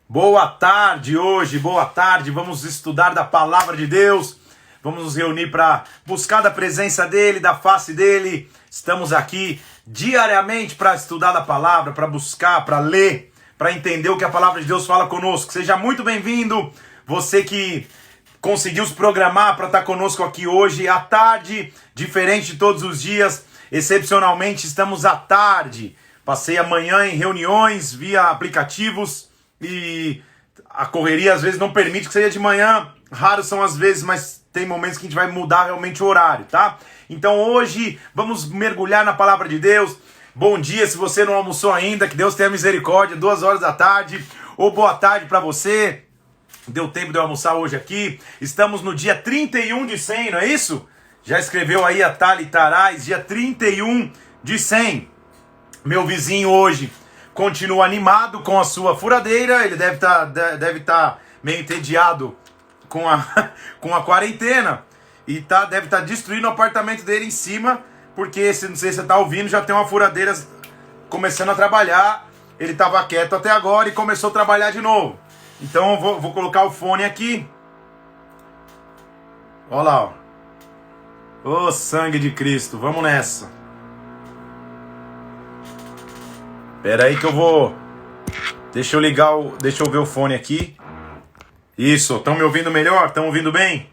Boa tarde hoje, boa tarde. Vamos estudar da palavra de Deus. Vamos nos reunir para buscar da presença dele, da face dele. Estamos aqui diariamente para estudar da palavra, para buscar, para ler, para entender o que a palavra de Deus fala conosco. Seja muito bem-vindo, você que conseguiu se programar para estar conosco aqui hoje à tarde, diferente de todos os dias. Excepcionalmente estamos à tarde. Passei a manhã em reuniões via aplicativos e a correria às vezes não permite que seja de manhã. Raros são as vezes, mas tem momentos que a gente vai mudar realmente o horário, tá? Então hoje vamos mergulhar na palavra de Deus. Bom dia se você não almoçou ainda, que Deus tenha misericórdia, 2 horas da tarde, ou boa tarde para você. Deu tempo de eu almoçar hoje aqui. Estamos no dia 31 de 100, não é isso? Já escreveu aí a Thali Tarais, dia 31 de 100. Meu vizinho hoje continua animado com a sua furadeira. Ele deve tá meio entediado com a quarentena. E deve estar destruindo o apartamento dele em cima. Porque, não sei se você está ouvindo, já tem uma furadeira começando a trabalhar. Ele estava quieto até agora e começou a trabalhar de novo. Então eu vou colocar o fone aqui. Olha lá, ó. Ô sangue de Cristo, vamos nessa. Pera aí que eu vou... Deixa eu ver o fone aqui. Isso, estão me ouvindo melhor? Estão ouvindo bem?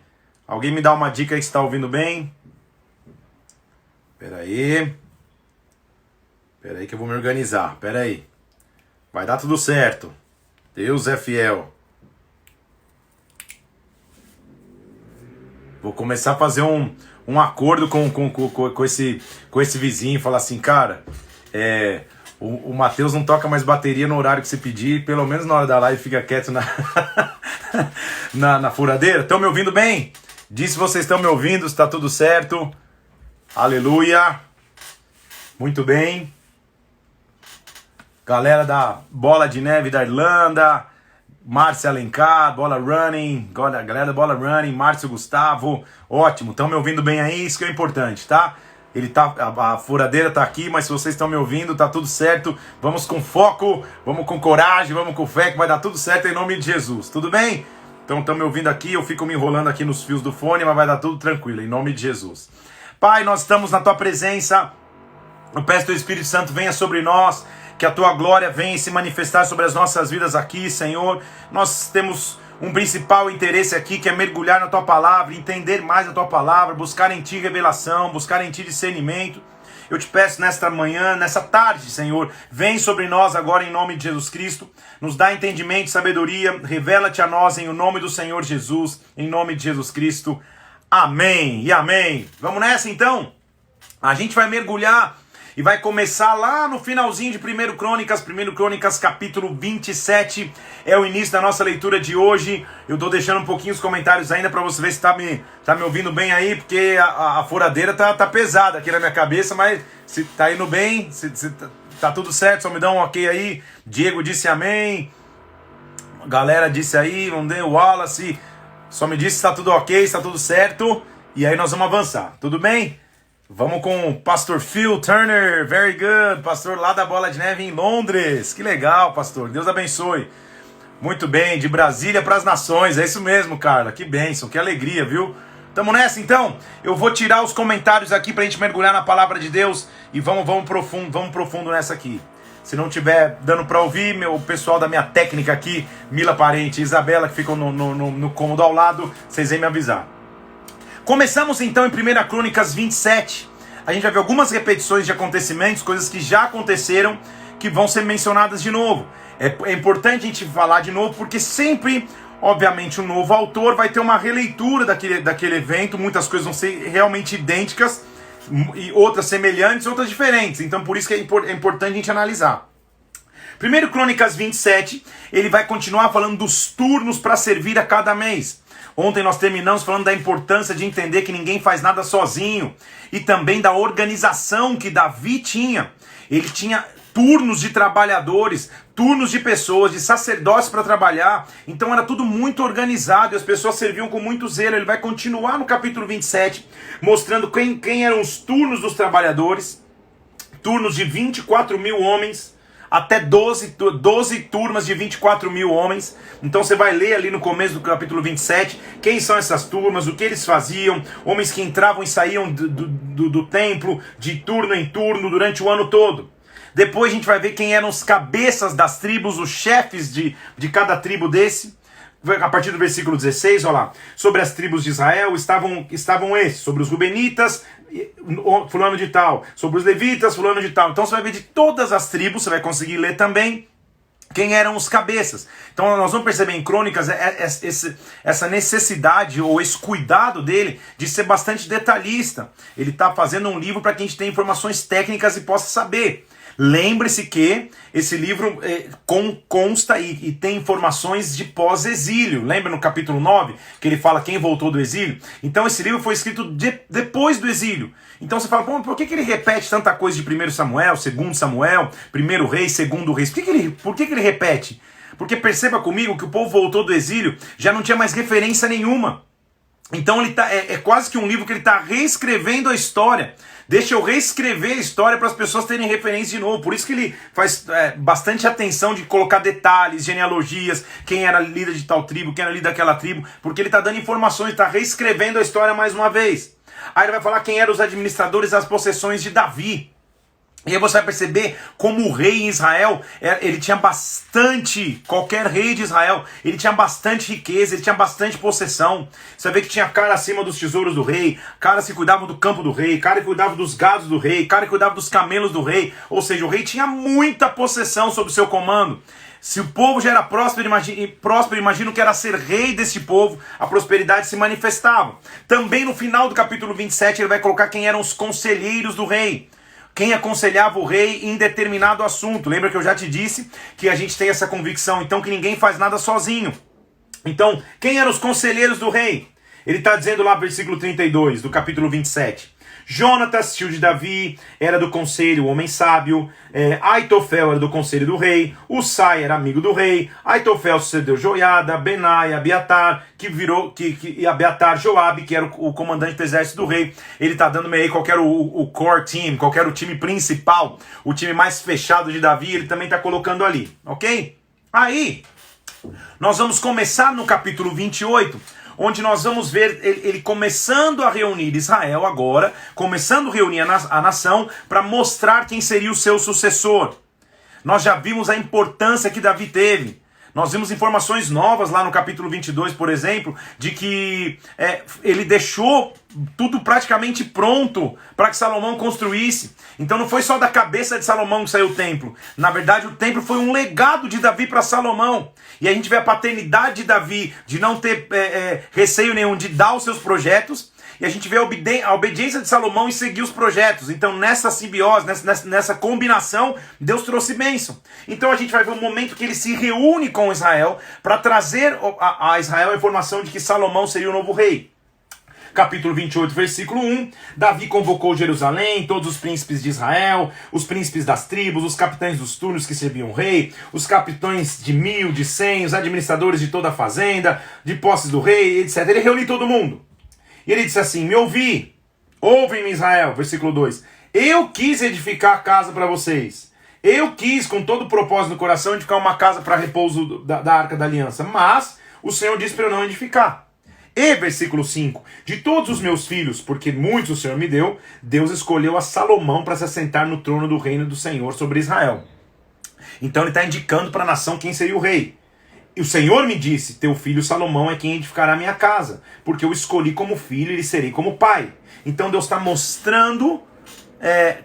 Alguém me dá uma dica aí se está ouvindo bem? Pera aí que eu vou me organizar, pera aí. Vai dar tudo certo. Deus é fiel. Vou começar a fazer um acordo com esse vizinho. Falar assim, cara, o Matheus não toca mais bateria no horário que você pedir. Pelo menos na hora da live fica quieto na furadeira. Estão me ouvindo bem? Diz se vocês estão me ouvindo, se está tudo certo. Aleluia. Muito bem. Galera da Bola de Neve da Irlanda, Márcia Alencar, Bola Running, galera da Bola Running, Márcio Gustavo, ótimo, estão me ouvindo bem aí, isso que é importante, tá? A furadeira tá aqui, mas se vocês estão me ouvindo, tá tudo certo, vamos com foco, vamos com coragem, vamos com fé, que vai dar tudo certo em nome de Jesus, tudo bem? Então estão me ouvindo aqui, eu fico me enrolando aqui nos fios do fone, mas vai dar tudo tranquilo, em nome de Jesus. Pai, nós estamos na tua presença, eu peço que o Espírito Santo venha sobre nós, que a tua glória venha se manifestar sobre as nossas vidas aqui, Senhor. Nós temos um principal interesse aqui, que é mergulhar na tua palavra, entender mais a tua palavra, buscar em ti revelação, buscar em ti discernimento. Eu te peço nesta manhã, nessa tarde, Senhor, vem sobre nós agora em nome de Jesus Cristo, nos dá entendimento e sabedoria, revela-te a nós em o nome do Senhor Jesus, em nome de Jesus Cristo. Amém e amém. Vamos nessa então? A gente vai mergulhar e vai começar lá no finalzinho de 1 Crônicas capítulo 27, é o início da nossa leitura de hoje. Eu tô deixando um pouquinho os comentários ainda para você ver se tá me ouvindo bem aí, porque a furadeira tá pesada aqui na minha cabeça, mas se tá indo bem, se tá tudo certo, só me dá um ok aí. Diego disse amém, a galera disse aí, o Wallace só me disse se tá tudo ok, se tá tudo certo, e aí nós vamos avançar, tudo bem? Vamos com o pastor Phil Turner, very good, pastor lá da Bola de Neve em Londres, que legal, pastor, Deus abençoe. Muito bem, de Brasília para as nações, é isso mesmo, Carla, que bênção, que alegria, viu? Tamo nessa então? Eu vou tirar os comentários aqui pra gente mergulhar na palavra de Deus e vamos profundo nessa aqui. Se não tiver dando pra ouvir, o pessoal da minha técnica aqui, Mila Parente e Isabela, que ficam no cômodo ao lado, vocês vêm me avisar. Começamos então em 1 Crônicas 27, a gente vai ver algumas repetições de acontecimentos, coisas que já aconteceram, que vão ser mencionadas de novo. É importante a gente falar de novo, porque sempre, obviamente, um novo autor vai ter uma releitura daquele evento, muitas coisas vão ser realmente idênticas, e outras semelhantes, outras diferentes, então por isso que é importante a gente analisar. 1 Crônicas 27, ele vai continuar falando dos turnos para servir a cada mês. Ontem nós terminamos falando da importância de entender que ninguém faz nada sozinho e também da organização que Davi tinha. Ele tinha turnos de trabalhadores, turnos de pessoas, de sacerdotes para trabalhar. Então era tudo muito organizado e as pessoas serviam com muito zelo. Ele vai continuar no capítulo 27, mostrando quem eram os turnos dos trabalhadores. Turnos de 24 mil homens. até 12 turmas de 24 mil homens. Então você vai ler ali no começo do capítulo 27, quem são essas turmas, o que eles faziam, homens que entravam e saíam do templo de turno em turno durante o ano todo. Depois a gente vai ver quem eram os cabeças das tribos, os chefes de cada tribo desse. A partir do versículo 16, olha lá, sobre as tribos de Israel estavam esses, sobre os Rubenitas, fulano de tal, sobre os Levitas, fulano de tal. Então você vai ver de todas as tribos, você vai conseguir ler também quem eram os cabeças. Então nós vamos perceber em Crônicas essa necessidade ou esse cuidado dele de ser bastante detalhista. Ele está fazendo um livro para que a gente tenha informações técnicas e possa saber. Lembre-se que esse livro consta e tem informações de pós-exílio. Lembra no capítulo 9 que ele fala quem voltou do exílio? Então esse livro foi escrito depois do exílio. Então você fala, por que ele repete tanta coisa de 1 Samuel, 2 Samuel, 1 Reis, 2 Reis? Por que ele repete? Porque perceba comigo que o povo voltou do exílio, já não tinha mais referência nenhuma. Então ele é quase que um livro que ele está reescrevendo a história. Deixa eu reescrever a história para as pessoas terem referência de novo. Por isso que ele faz bastante atenção de colocar detalhes, genealogias, quem era líder de tal tribo, quem era líder daquela tribo, porque ele está dando informações, está reescrevendo a história mais uma vez. Aí ele vai falar quem eram os administradores das possessões de Davi. E aí você vai perceber como o rei em Israel, ele tinha bastante, qualquer rei de Israel, ele tinha bastante riqueza, ele tinha bastante possessão. Você vê que tinha cara acima dos tesouros do rei, cara que cuidava do campo do rei, cara que cuidava dos gados do rei, cara que cuidava dos camelos do rei. Ou seja, o rei tinha muita possessão sob o seu comando. Se o povo já era próspero, imagino que era ser rei deste povo, a prosperidade se manifestava. Também no final do capítulo 27 ele vai colocar quem eram os conselheiros do rei. Quem aconselhava o rei em determinado assunto. Lembra que eu já te disse que a gente tem essa convicção, então, que ninguém faz nada sozinho. Então, quem eram os conselheiros do rei? Ele está dizendo lá no versículo 32 do capítulo 27. Jonatas, tio de Davi, era do conselho, o homem sábio. Aitofel era do conselho do rei. Usai era amigo do rei. Aitofel sucedeu Joiada, Benai, Abiatar, e Abiatar, Joabe, que era o comandante do exército do rei. Ele está dando meio aí qual era o core team, qual era o time principal, o time mais fechado de Davi, ele também está colocando ali, ok? Aí, nós vamos começar no capítulo 28, onde nós vamos ver ele começando a reunir Israel agora, começando a reunir a nação para mostrar quem seria o seu sucessor. Nós já vimos a importância que Davi teve. Nós vimos informações novas lá no capítulo 22, por exemplo, de que ele deixou tudo praticamente pronto para que Salomão construísse. Então não foi só da cabeça de Salomão que saiu o templo. Na verdade, o templo foi um legado de Davi para Salomão. E a gente vê a paternidade de Davi, de não ter receio nenhum de dar os seus projetos. E a gente vê a obediência de Salomão em seguir os projetos. Então nessa simbiose, nessa combinação, Deus trouxe bênção. Então a gente vai ver um momento que ele se reúne com Israel para trazer a Israel a informação de que Salomão seria o novo rei. Capítulo 28, versículo 1, Davi convocou Jerusalém, todos os príncipes de Israel, os príncipes das tribos, os capitães dos turnos que serviam o rei, os capitães de 1000, de 100, os administradores de toda a fazenda, de posses do rei, etc. Ele reuniu todo mundo. E ele disse assim, me ouvem-me Israel, versículo 2, eu quis edificar a casa para vocês, eu quis com todo o propósito no coração edificar uma casa para repouso da Arca da Aliança, mas o Senhor disse para eu não edificar. E versículo 5, de todos os meus filhos, porque muitos o Senhor me deu, Deus escolheu a Salomão para se assentar no trono do reino do Senhor sobre Israel. Então ele está indicando para a nação quem seria o rei. E o Senhor me disse, teu filho Salomão é quem edificará a minha casa, porque eu escolhi como filho e lhe serei como pai. Então Deus está mostrando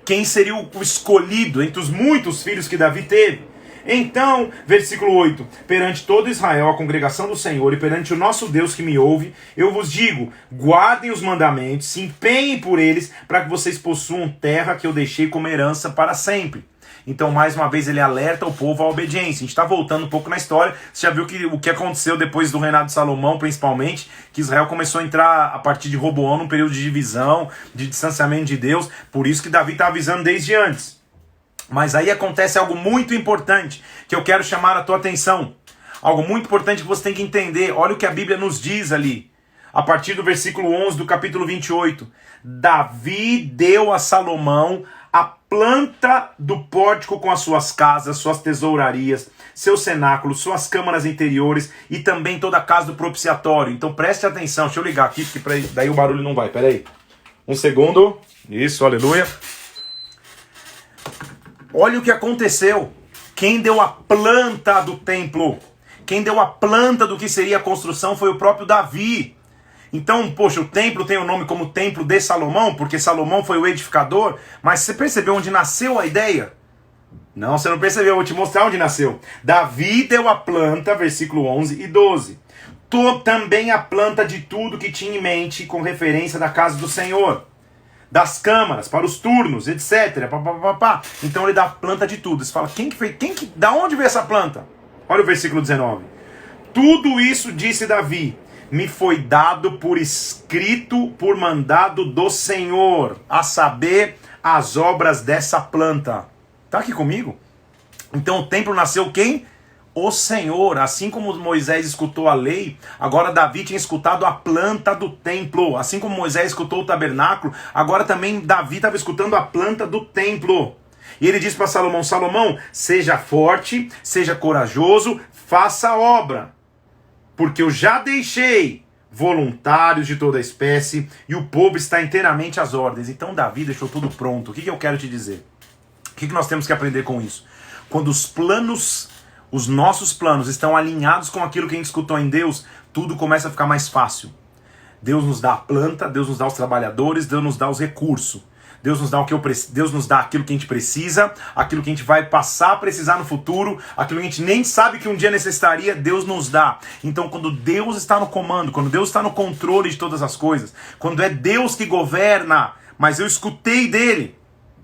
quem seria o escolhido entre os muitos filhos que Davi teve. Então, versículo 8, perante todo Israel, a congregação do Senhor, e perante o nosso Deus que me ouve, eu vos digo, guardem os mandamentos, se empenhem por eles, para que vocês possuam terra que eu deixei como herança para sempre. Então, mais uma vez, ele alerta o povo à obediência. A gente está voltando um pouco na história. Você já viu o que aconteceu depois do reinado de Salomão, principalmente, que Israel começou a entrar, a partir de Roboão, num período de divisão, de distanciamento de Deus. Por isso que Davi está avisando desde antes. Mas aí acontece algo muito importante, que eu quero chamar a tua atenção. Algo muito importante que você tem que entender. Olha o que a Bíblia nos diz ali. A partir do versículo 11 do capítulo 28. Davi deu a Salomão a planta do pórtico com as suas casas, suas tesourarias, seus cenáculos, suas câmaras interiores e também toda a casa do propiciatório. Então preste atenção, deixa eu ligar aqui, porque daí o barulho não vai, peraí. Um segundo, isso, aleluia. Olha o que aconteceu. Quem deu a planta do templo, quem deu a planta do que seria a construção foi o próprio Davi. Então, poxa, o templo tem o nome como Templo de Salomão, porque Salomão foi o edificador, mas você percebeu onde nasceu a ideia? Não, você não percebeu, eu vou te mostrar onde nasceu. Davi deu a planta, versículo 11 e 12. Também a planta de tudo que tinha em mente com referência da casa do Senhor, das câmaras, para os turnos, etc. Então ele dá a planta de tudo. Você fala, quem que fez? Da onde veio essa planta? Olha o versículo 19. Tudo isso, disse Davi, me foi dado por escrito, por mandado do Senhor, a saber, as obras dessa planta. Tá aqui comigo? Então o templo nasceu quem? O Senhor. Assim como Moisés escutou a lei, agora Davi tinha escutado a planta do templo. Assim como Moisés escutou o tabernáculo, agora também Davi estava escutando a planta do templo. E ele diz para Salomão, Salomão, seja forte, seja corajoso, faça a obra. Porque eu já deixei voluntários de toda espécie e o povo está inteiramente às ordens. Então Davi deixou tudo pronto. O que eu quero te dizer? O que nós temos que aprender com isso? Quando os planos, os nossos planos estão alinhados com aquilo que a gente escutou em Deus, tudo começa a ficar mais fácil. Deus nos dá a planta, Deus nos dá os trabalhadores, Deus nos dá os recursos. Deus nos dá Deus nos dá aquilo que a gente precisa, aquilo que a gente vai passar a precisar no futuro, aquilo que a gente nem sabe que um dia necessitaria, Deus nos dá. Então quando Deus está no comando, quando Deus está no controle de todas as coisas, quando é Deus que governa, mas eu escutei dele,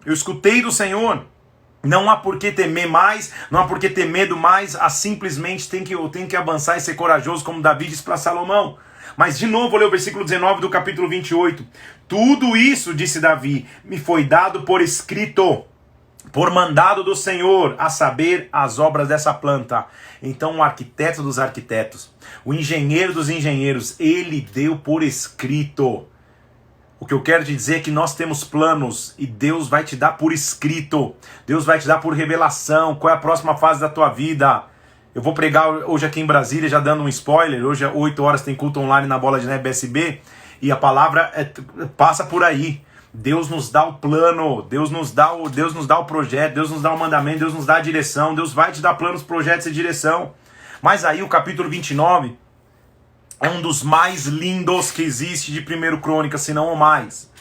eu escutei do Senhor, não há por que temer mais, não há por que ter medo mais, simplesmente eu tenho que avançar e ser corajoso, como Davi diz para Salomão. Mas de novo, vou ler o versículo 19 do capítulo 28. Tudo isso, disse Davi, me foi dado por escrito, por mandado do Senhor, a saber, as obras dessa planta. Então o arquiteto dos arquitetos, o engenheiro dos engenheiros, ele deu por escrito. O que eu quero te dizer é que nós temos planos e Deus vai te dar por escrito. Deus vai te dar por revelação. Qual é a próxima fase da tua vida? Eu vou pregar hoje aqui em Brasília, já dando um spoiler. Hoje às 8 horas tem culto online na Bola de Neve BSB. E a palavra passa por aí. Deus nos dá o plano, Deus nos dá o projeto, Deus nos dá o mandamento, Deus nos dá a direção. Deus vai te dar planos, projetos e direção. Mas aí o capítulo 29 é um dos mais lindos que existe de 1 Crônicas, se não o mais.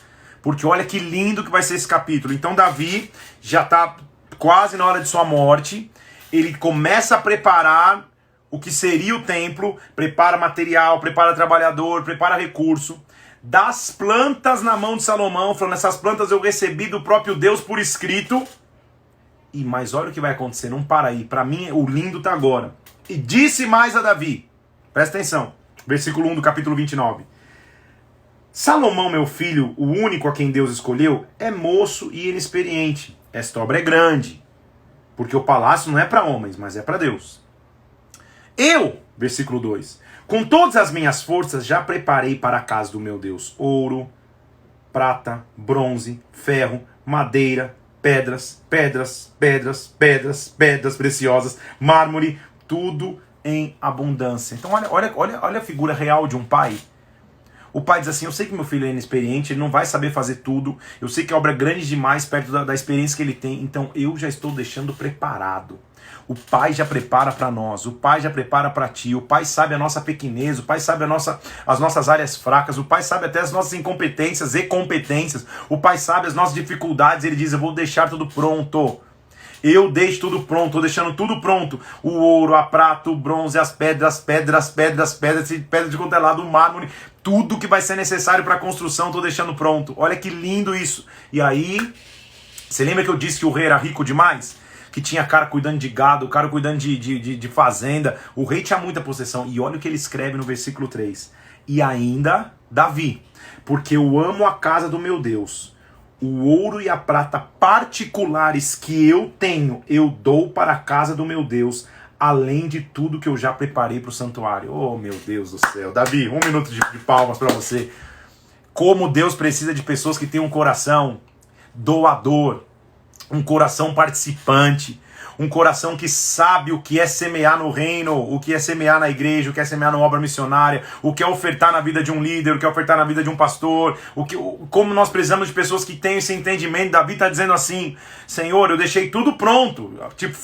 Porque olha que lindo que vai ser esse capítulo. Então Davi já está quase na hora de sua morte. Ele começa a preparar o que seria o templo, prepara material, prepara trabalhador, prepara recurso, dá as plantas na mão de Salomão, falando, essas plantas eu recebi do próprio Deus por escrito. Mas olha o que vai acontecer, não para aí, para mim o lindo está agora. E disse mais a Davi, presta atenção, versículo 1 do capítulo 29. Salomão, meu filho, o único a quem Deus escolheu, é moço e inexperiente. Esta obra é grande. Porque o palácio não é para homens, mas é para Deus. Eu, versículo 2, com todas as minhas forças já preparei para a casa do meu Deus ouro, prata, bronze, ferro, madeira, pedras preciosas, mármore, tudo em abundância. Então olha a figura real de um pai. O pai diz assim, eu sei que meu filho é inexperiente, ele não vai saber fazer tudo, eu sei que a obra é grande demais perto da experiência que ele tem, então eu já estou deixando preparado. O pai já prepara para nós, o pai já prepara para ti, o pai sabe a nossa pequenez, o pai sabe as nossas áreas fracas, o pai sabe até as nossas incompetências e competências, o pai sabe as nossas dificuldades, ele diz, eu vou deixar tudo pronto. Eu deixo tudo pronto, estou deixando tudo pronto. O ouro, a prata, o bronze, as pedras de quanto é lado, o mármore, tudo que vai ser necessário para a construção, estou deixando pronto. Olha que lindo isso. E aí, você lembra que eu disse que o rei era rico demais? Que tinha cara cuidando de gado, o cara cuidando de fazenda. O rei tinha muita possessão. E olha o que ele escreve no versículo 3. E ainda, Davi, porque eu amo a casa do meu Deus. O ouro e a prata particulares que eu tenho, eu dou para a casa do meu Deus, além de tudo que eu já preparei para o santuário. Oh, meu Deus do céu. Davi, 1 minuto de palmas para você. Como Deus precisa de pessoas que têm um coração doador, um coração participante, um coração que sabe o que é semear no reino, o que é semear na igreja, o que é semear na obra missionária, o que é ofertar na vida de um líder, o que é ofertar na vida de um pastor, como nós precisamos de pessoas que tenham esse entendimento. Davi está dizendo assim: Senhor, eu deixei tudo pronto, tipo,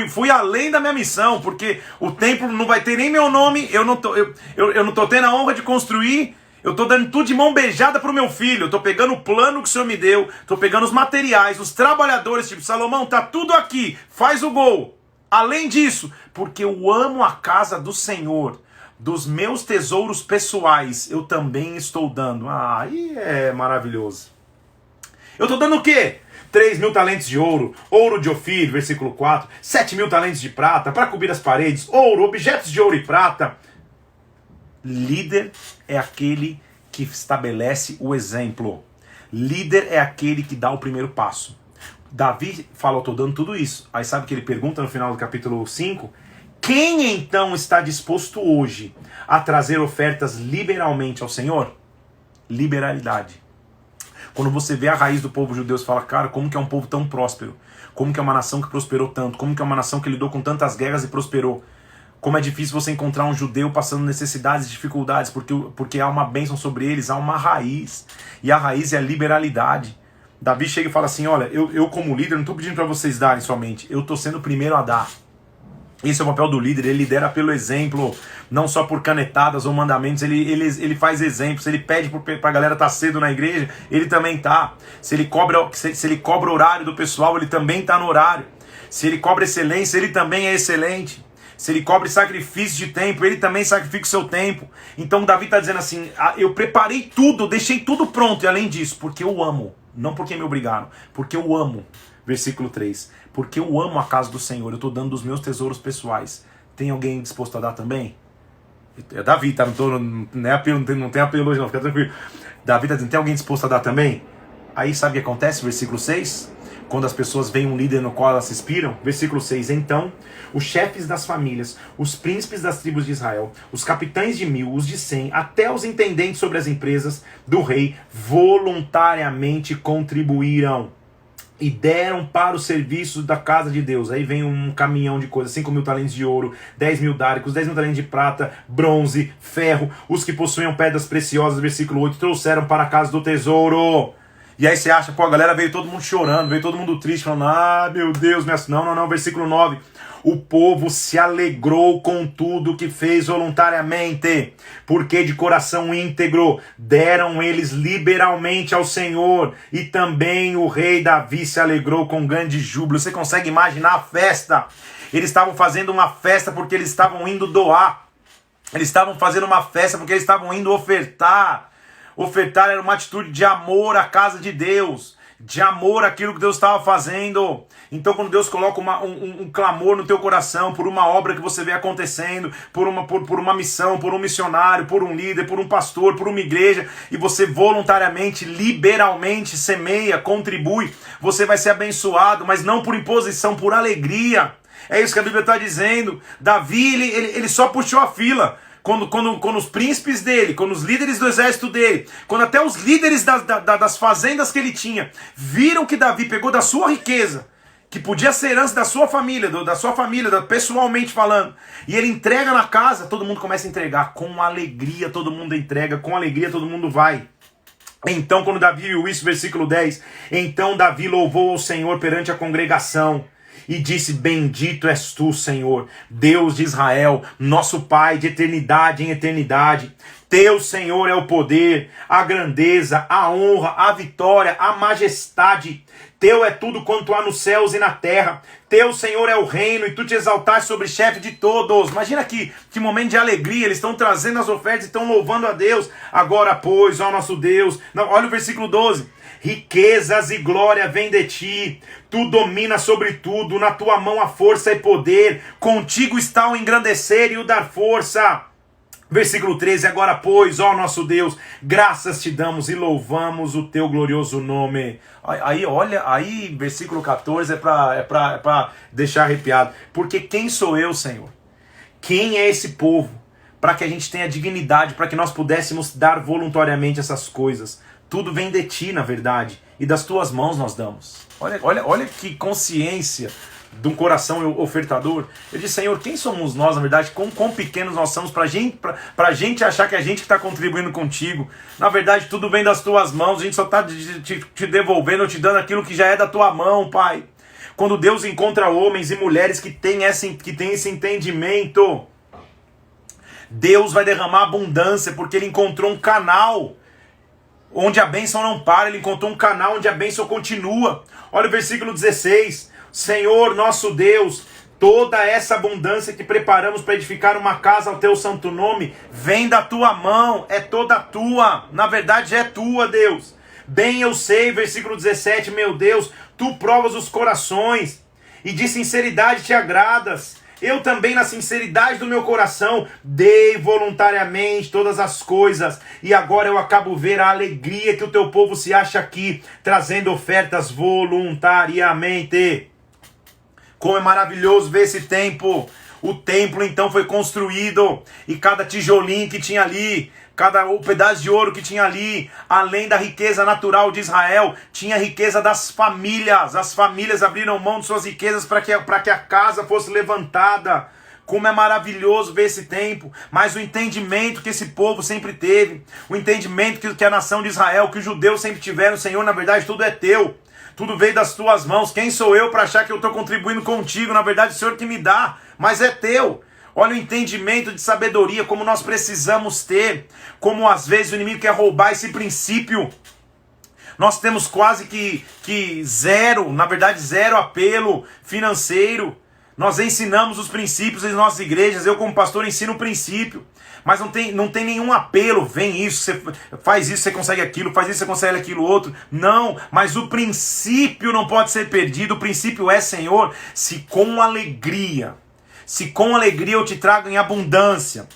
fui além da minha missão, porque o templo não vai ter nem meu nome, eu não tô tendo a honra de construir. Eu estou dando tudo de mão beijada para o meu filho. Eu estou pegando o plano que o Senhor me deu. Estou pegando os materiais, os trabalhadores. Tipo, Salomão, tá tudo aqui. Faz o gol. Além disso, porque eu amo a casa do Senhor. Dos meus tesouros pessoais, eu também estou dando. Ah, aí é maravilhoso. Eu estou dando o quê? 3.000 talentos de ouro, ouro de Ofir, versículo 4. 7.000 talentos de prata, para cobrir as paredes. Ouro, objetos de ouro e prata. Líder é aquele que estabelece o exemplo. Líder é aquele que dá o primeiro passo. Davi falou, estou dando tudo isso. Aí sabe o que ele pergunta no final do capítulo 5? Quem então está disposto hoje a trazer ofertas liberalmente ao Senhor? Liberalidade. Quando você vê a raiz do povo judeu, você fala, cara, como que é um povo tão próspero? Como que é uma nação que prosperou tanto? Como que é uma nação que lidou com tantas guerras e prosperou? Como é difícil você encontrar um judeu passando necessidades e dificuldades, porque há uma bênção sobre eles, há uma raiz. E a raiz é a liberalidade. Davi chega e fala assim, olha, eu como líder não estou pedindo para vocês darem somente, eu estou sendo o primeiro a dar. Esse é o papel do líder, ele lidera pelo exemplo, não só por canetadas ou mandamentos, ele faz exemplos, ele pede para a galera estar cedo na igreja, ele também está. Se ele cobra horário do pessoal, ele também está no horário. Se ele cobra excelência, ele também é excelente. Se ele cobre sacrifício de tempo, ele também sacrifica o seu tempo. Então Davi está dizendo assim, eu preparei tudo, deixei tudo pronto, e além disso, porque eu amo, não porque me obrigaram, porque eu amo. Versículo 3, porque eu amo a casa do Senhor, eu estou dando dos meus tesouros pessoais. Tem alguém disposto a dar também? É Davi, tá? Não tem apelo hoje não, fica tranquilo. Davi está dizendo, tem alguém disposto a dar também? Aí sabe o que acontece? Versículo 6, quando as pessoas veem um líder no qual elas se inspiram. Versículo 6, então os chefes das famílias, os príncipes das tribos de Israel, os capitães de 1000, os de 100, até os intendentes sobre as empresas do rei, voluntariamente contribuíram e deram para os serviços da casa de Deus. Aí vem um caminhão de coisas, 5.000 talentos de ouro, 10.000 dáricos, 10.000 talentos de prata, bronze, ferro. Os que possuíam pedras preciosas, versículo 8, trouxeram para a casa do tesouro. E aí você acha, pô, a galera veio todo mundo chorando, veio todo mundo triste, falando, ah, meu Deus, não, versículo 9. O povo se alegrou com tudo que fez voluntariamente, porque de coração íntegro deram eles liberalmente ao Senhor, e também o rei Davi se alegrou com grande júbilo. Você consegue imaginar a festa? Eles estavam fazendo uma festa porque eles estavam indo doar, eles estavam fazendo uma festa porque eles estavam indo ofertar. Ofertar era uma atitude de amor à casa de Deus, de amor àquilo que Deus estava fazendo. Então quando Deus coloca um clamor no teu coração por uma obra que você vê acontecendo, por uma missão, por um missionário, por um líder, por um pastor, por uma igreja, e você voluntariamente, liberalmente semeia, contribui, você vai ser abençoado, mas não por imposição, por alegria. É isso que a Bíblia está dizendo. Davi, ele só puxou a fila. Quando os príncipes dele, quando os líderes do exército dele, quando até os líderes das fazendas que ele tinha, viram que Davi pegou da sua riqueza, que podia ser herança da sua família, pessoalmente falando, e ele entrega na casa, todo mundo começa a entregar, com alegria todo mundo entrega, com alegria todo mundo vai. Então quando Davi viu isso, versículo 10, então Davi louvou ao Senhor perante a congregação, e disse, bendito és tu, Senhor, Deus de Israel, nosso Pai de eternidade em eternidade. Teu, Senhor, é o poder, a grandeza, a honra, a vitória, a majestade. Teu é tudo quanto há nos céus e na terra. Teu, Senhor, é o reino, e tu te exaltaste sobre chefe de todos. Imagina que momento de alegria, eles estão trazendo as ofertas e estão louvando a Deus. Agora, pois, ó nosso Deus. Não, olha o versículo 12. Riquezas e glória vêm de ti, tu dominas sobre tudo, na tua mão a força e poder, contigo está o engrandecer e o dar força. Versículo 13, agora pois, ó nosso Deus, graças te damos e louvamos o teu glorioso nome. Aí olha, aí versículo 14 é para deixar arrepiado, porque quem sou eu, Senhor? Quem é esse povo? Para que a gente tenha dignidade, para que nós pudéssemos dar voluntariamente essas coisas. Tudo vem de ti, na verdade, e das tuas mãos nós damos. Olha que consciência de um coração ofertador. Ele diz, Senhor, quem somos nós, na verdade? Quão pequenos nós somos pra gente achar que a gente está contribuindo contigo. Na verdade, tudo vem das tuas mãos, a gente só está te devolvendo, te dando aquilo que já é da tua mão, Pai. Quando Deus encontra homens e mulheres que têm esse entendimento, Deus vai derramar abundância, porque Ele encontrou um canal onde a bênção não para, Ele encontrou um canal onde a bênção continua. Olha o versículo 16, Senhor nosso Deus, toda essa abundância que preparamos para edificar uma casa ao teu santo nome, vem da tua mão, é toda tua, na verdade é tua, Deus. Bem eu sei, versículo 17, meu Deus, tu provas os corações, e de sinceridade te agradas. Eu também, na sinceridade do meu coração, dei voluntariamente todas as coisas, e agora eu acabo ver a alegria que o teu povo se acha aqui, trazendo ofertas voluntariamente. Como é maravilhoso ver esse tempo. O templo então foi construído, e cada tijolinho que tinha ali, cada pedaço de ouro que tinha ali, além da riqueza natural de Israel, tinha a riqueza das famílias. As famílias abriram mão de suas riquezas para que a casa fosse levantada. Como é maravilhoso ver esse tempo. Mas o entendimento que esse povo sempre teve, o entendimento que a nação de Israel, que os judeus sempre tiveram, Senhor, na verdade tudo é teu. Tudo veio das tuas mãos. Quem sou eu para achar que eu estou contribuindo contigo? Na verdade, o Senhor que me dá, mas é teu. Olha o entendimento de sabedoria, como nós precisamos ter. Como às vezes o inimigo quer roubar esse princípio. Nós temos quase que zero, na verdade zero apelo financeiro. Nós ensinamos os princípios em nossas igrejas. Eu como pastor ensino o princípio. Mas não tem nenhum apelo, vem isso, você faz isso, você consegue aquilo, faz isso, você consegue aquilo outro. Não, mas o princípio não pode ser perdido. O princípio é, Senhor, se com alegria eu te trago em abundância,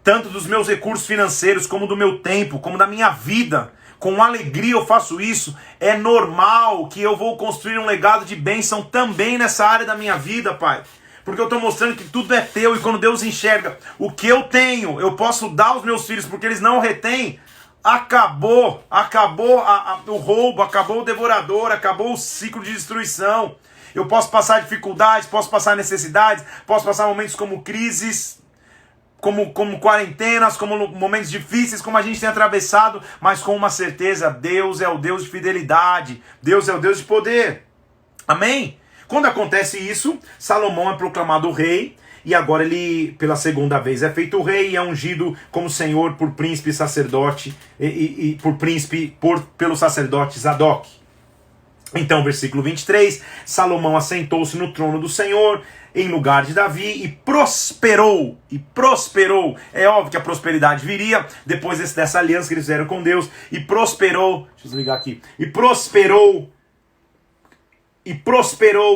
tanto dos meus recursos financeiros, como do meu tempo, como da minha vida, com alegria eu faço isso, é normal que eu vou construir um legado de bênção também nessa área da minha vida, Pai. Porque eu estou mostrando que tudo é teu, e quando Deus enxerga o que eu tenho, eu posso dar aos meus filhos, porque eles não retêm. Acabou o roubo, acabou o devorador, acabou o ciclo de destruição. Eu posso passar dificuldades, posso passar necessidades, posso passar momentos como crises, como quarentenas, como momentos difíceis, como a gente tem atravessado, mas com uma certeza, Deus é o Deus de fidelidade, Deus é o Deus de poder. Amém? Quando acontece isso, Salomão é proclamado rei, e agora ele, pela segunda vez, é feito rei e é ungido como senhor por príncipe e sacerdote, pelo sacerdote Zadok. Então, versículo 23, Salomão assentou-se no trono do Senhor, em lugar de Davi, e prosperou. É óbvio que a prosperidade viria depois dessa aliança que eles fizeram com Deus, e prosperou, deixa eu desligar aqui, e prosperou,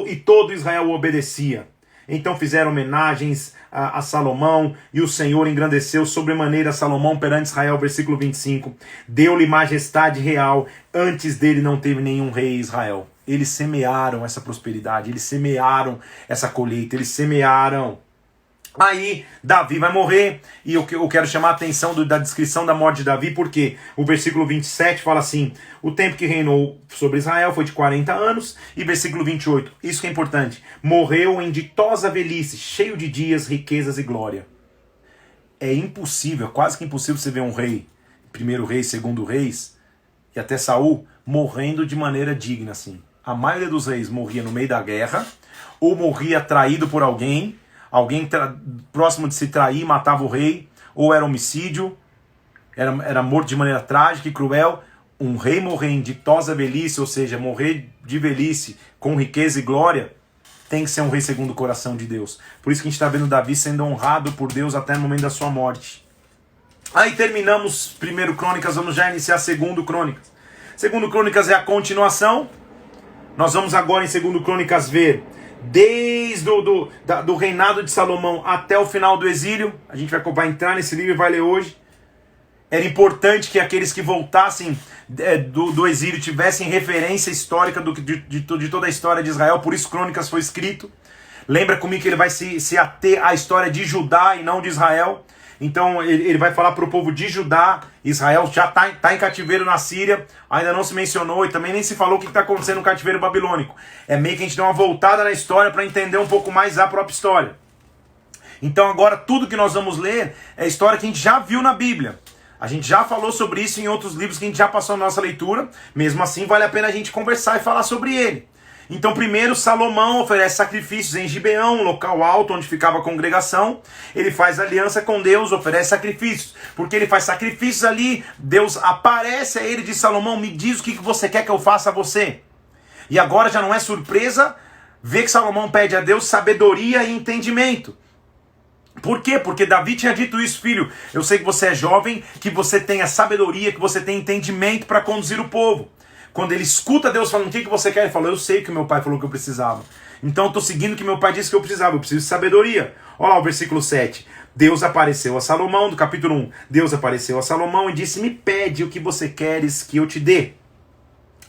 e todo Israel o obedecia. Então fizeram homenagens a Salomão, e o Senhor engrandeceu sobremaneira Salomão perante Israel, versículo 25. Deu-lhe majestade real, antes dele não teve nenhum rei em Israel. Eles semearam essa prosperidade, eles semearam essa colheita, eles semearam. Aí Davi vai morrer, e eu quero chamar a atenção da descrição da morte de Davi, porque o versículo 27 fala assim: o tempo que reinou sobre Israel foi de 40 anos, e versículo 28, isso que é importante, morreu em ditosa velhice, cheio de dias, riquezas e glória. É impossível, quase que impossível você ver um rei, primeiro rei, segundo reis, e até Saul, morrendo de maneira digna assim. A maioria dos reis morria no meio da guerra, ou morria traído por alguém próximo de se trair matava o rei, ou era homicídio, era morto de maneira trágica e cruel. Um rei morrer em ditosa velhice, ou seja, morrer de velhice com riqueza e glória, tem que ser um rei segundo o coração de Deus. Por isso que a gente está vendo Davi sendo honrado por Deus até no momento da sua morte. Aí terminamos 1 Crônicas, vamos já iniciar 2 Crônicas. 2 Crônicas é a continuação. Nós vamos agora em 2 Crônicas ver desde do reinado de Salomão até o final do exílio. A gente vai entrar nesse livro e vai ler hoje. Era importante que aqueles que voltassem do exílio tivessem referência histórica de toda a história de Israel. Por isso Crônicas foi escrito. Lembra comigo que ele vai se ater à história de Judá e não de Israel. Então ele vai falar para o povo de Judá. Israel já está em cativeiro na Síria, ainda não se mencionou e também nem se falou o que está acontecendo no cativeiro babilônico. É meio que a gente dá uma voltada na história para entender um pouco mais a própria história. Então agora tudo que nós vamos ler é história que a gente já viu na Bíblia. A gente já falou sobre isso em outros livros que a gente já passou na nossa leitura. Mesmo assim, vale a pena a gente conversar e falar sobre ele. Então, primeiro, Salomão oferece sacrifícios em Gibeão, um local alto onde ficava a congregação. Ele faz aliança com Deus, oferece sacrifícios. Porque ele faz sacrifícios ali, Deus aparece a ele e diz: Salomão, me diz o que você quer que eu faça a você. E agora já não é surpresa ver que Salomão pede a Deus sabedoria e entendimento. Por quê? Porque Davi tinha dito isso: filho, eu sei que você é jovem, que você tenha sabedoria, que você tenha entendimento para conduzir o povo. Quando ele escuta Deus falando: o que você quer? Ele falou: eu sei que meu pai falou que eu precisava. Então eu estou seguindo o que meu pai disse que eu precisava. Eu preciso de sabedoria. Olha lá o versículo 7. Deus apareceu a Salomão, do capítulo 1. Deus apareceu a Salomão e disse: me pede o que você queres que eu te dê.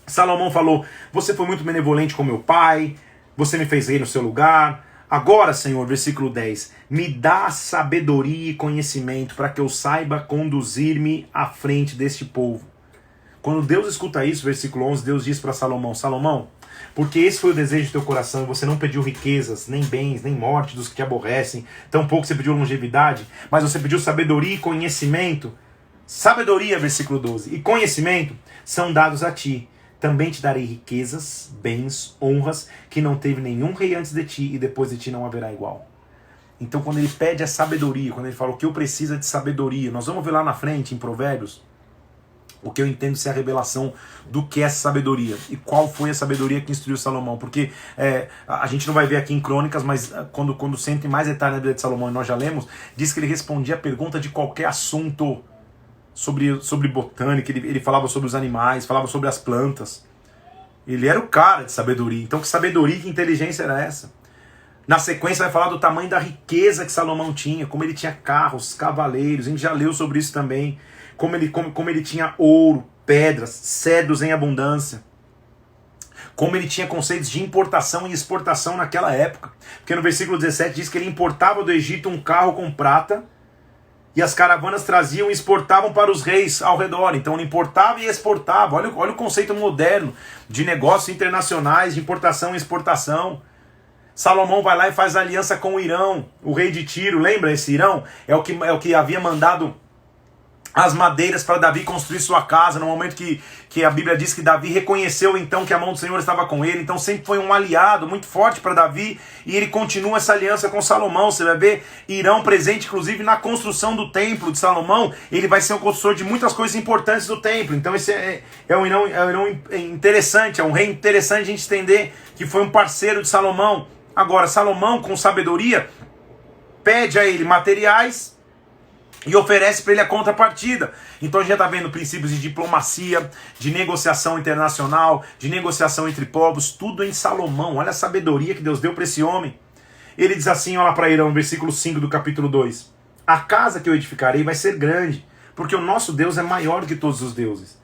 Salomão falou: você foi muito benevolente com meu pai, você me fez rei no seu lugar. Agora, Senhor, versículo 10, me dá sabedoria e conhecimento para que eu saiba conduzir-me à frente deste povo. Quando Deus escuta isso, versículo 11, Deus diz para Salomão: Salomão, porque esse foi o desejo do teu coração, e você não pediu riquezas, nem bens, nem morte dos que te aborrecem, tampouco você pediu longevidade, mas você pediu sabedoria e conhecimento. Sabedoria, versículo 12, e conhecimento são dados a ti. Também te darei riquezas, bens, honras, que não teve nenhum rei antes de ti, e depois de ti não haverá igual. Então quando ele pede a sabedoria, quando ele fala o que eu preciso é de sabedoria, nós vamos ver lá na frente, em Provérbios, o que eu entendo ser a revelação do que é essa sabedoria. E qual foi a sabedoria que instruiu Salomão. Porque a gente não vai ver aqui em Crônicas, mas quando sente mais detalhe na vida de Salomão, e nós já lemos, diz que ele respondia a pergunta de qualquer assunto sobre botânica, ele falava sobre os animais, falava sobre as plantas. Ele era o cara de sabedoria. Então que sabedoria e que inteligência era essa? Na sequência vai falar do tamanho da riqueza que Salomão tinha, como ele tinha carros, cavaleiros, a gente já leu sobre isso também, como ele tinha ouro, pedras, cedros em abundância, como ele tinha conceitos de importação e exportação naquela época. Porque no versículo 17 diz que ele importava do Egito um carro com prata, e as caravanas traziam e exportavam para os reis ao redor. Então ele importava e exportava. Olha o conceito moderno de negócios internacionais, de importação e exportação. Salomão vai lá e faz aliança com o Irão, o rei de Tiro. Lembra esse Irão? É o que havia mandado as madeiras para Davi construir sua casa, no momento que a Bíblia diz que Davi reconheceu então que a mão do Senhor estava com ele. Então sempre foi um aliado muito forte para Davi, e ele continua essa aliança com Salomão. Você vai ver Irão presente inclusive na construção do templo de Salomão. Ele vai ser o construtor de muitas coisas importantes do templo. Então esse é um Irão interessante, é um rei interessante a gente entender que foi um parceiro de Salomão. Agora Salomão, com sabedoria, pede a ele materiais e oferece para ele a contrapartida. Então a gente já está vendo princípios de diplomacia, de negociação internacional, de negociação entre povos, tudo em Salomão. Olha a sabedoria que Deus deu para esse homem. Ele diz assim, olha para Irão, versículo 5 do capítulo 2. A casa que eu edificarei vai ser grande, porque o nosso Deus é maior que todos os deuses.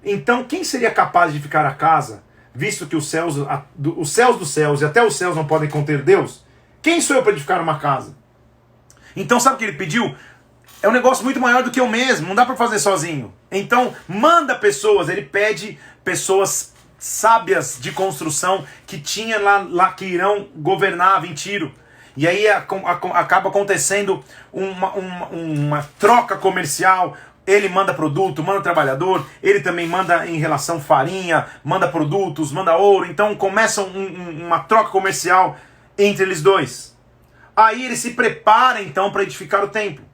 Então quem seria capaz de edificar a casa, visto que os céus dos céus e até os céus não podem conter Deus? Quem sou eu para edificar uma casa? Então sabe o que ele pediu? É um negócio muito maior do que eu mesmo, não dá para fazer sozinho. Então, manda pessoas, ele pede pessoas sábias de construção que tinha lá que Irão governava em Tiro. E aí acaba acontecendo uma troca comercial. Ele manda produto, manda trabalhador, ele também manda em relação farinha, manda produtos, manda ouro. Então começa uma troca comercial entre eles dois. Aí ele se prepara então para edificar o templo.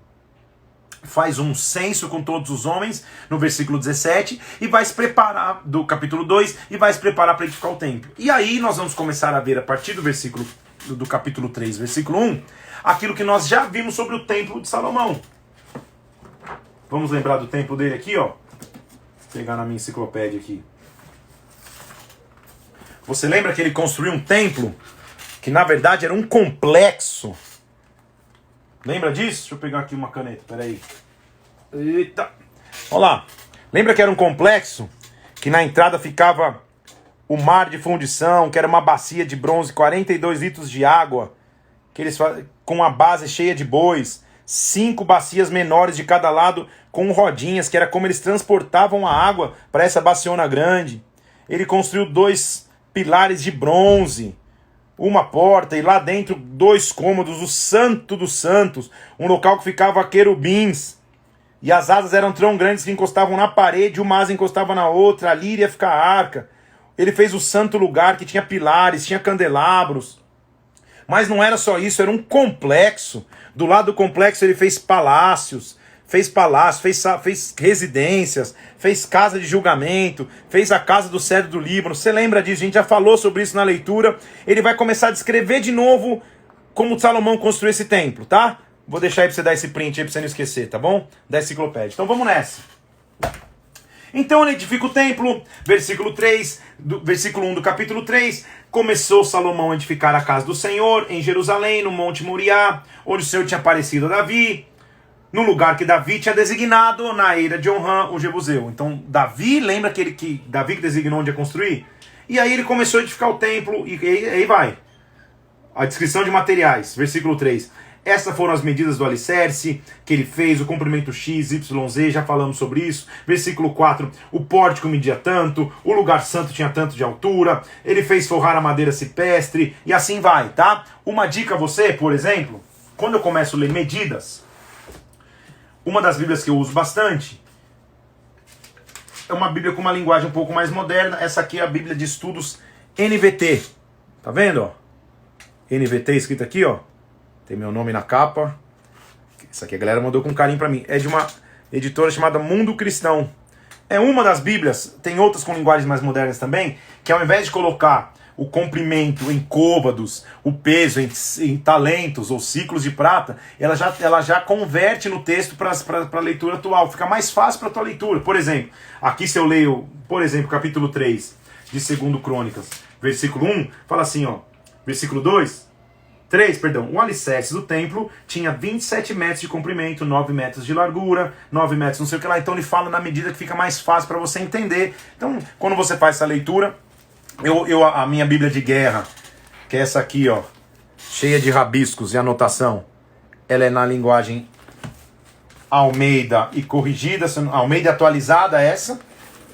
Faz um censo com todos os homens, no versículo 17, e vai se preparar, do capítulo 2, e vai se preparar para edificar o templo. E aí nós vamos começar a ver, a partir do capítulo 3, versículo 1, aquilo que nós já vimos sobre o templo de Salomão. Vamos lembrar do templo dele aqui, ó. Vou pegar na minha enciclopédia aqui. Você lembra que ele construiu um templo, que na verdade era um complexo? Lembra disso? Deixa eu pegar aqui uma caneta, peraí. Eita! Olha lá. Lembra que era um complexo? Que na entrada ficava o mar de fundição, que era uma bacia de bronze, 42 litros de água, que eles com a base cheia de bois, 5 bacias menores de cada lado com rodinhas, que era como eles transportavam a água para essa baciona grande. Ele construiu 2 pilares de bronze, uma porta, e lá dentro 2 cômodos, o Santo dos Santos, um local que ficava querubins, e as asas eram tão grandes que encostavam na parede, uma asa encostava na outra, ali iria ficar a arca. Ele fez o santo lugar, que tinha pilares, tinha candelabros. Mas não era só isso, era um complexo. Do lado do complexo ele fez palácios, fez residências, fez casa de julgamento, fez a casa do cedro do Líbano. Você lembra disso? A gente já falou sobre isso na leitura. Ele vai começar a descrever de novo como Salomão construiu esse templo, tá? Vou deixar aí pra você dar esse print aí pra você não esquecer, tá bom? Da enciclopédia. Então vamos nessa. Então ele edifica o templo, versículo 1 do capítulo 3, começou Salomão a edificar a casa do Senhor em Jerusalém, no Monte Moriá, onde o Senhor tinha aparecido a Davi, no lugar que Davi tinha designado, na eira de Onrã, o Jebuseu. Então Davi, lembra que Davi que designou onde ia construir? E aí ele começou a edificar o templo, e aí vai. A descrição de materiais, versículo 3. Essas foram as medidas do alicerce que ele fez, o comprimento X, Y, Z, já falamos sobre isso. Versículo 4, o pórtico media tanto, o lugar santo tinha tanto de altura, ele fez forrar a madeira cipestre, e assim vai, tá? Uma dica a você, por exemplo, quando eu começo a ler medidas, uma das bíblias que eu uso bastante é uma bíblia com uma linguagem um pouco mais moderna. Essa aqui é a Bíblia de Estudos NVT, tá vendo, ó? NVT escrito aqui, ó. Tem meu nome na capa. Isso aqui a galera mandou com carinho pra mim. É de uma editora chamada Mundo Cristão. É uma das bíblias, tem outras com linguagens mais modernas também, que ao invés de colocar o comprimento em côvados, o peso em talentos ou ciclos de prata, ela já converte no texto para a leitura atual. Fica mais fácil para a tua leitura. Por exemplo, aqui se eu leio, por exemplo, capítulo 3 de 2 Crônicas, versículo 1, fala assim, ó, versículo 3, o alicerce do templo tinha 27 metros de comprimento, 9 metros de largura, 9 metros não sei o que lá. Então ele fala na medida que fica mais fácil para você entender. Então, quando você faz essa leitura, a minha Bíblia de guerra, que é essa aqui, ó, cheia de rabiscos e anotação, ela é na linguagem Almeida e corrigida, Almeida atualizada essa.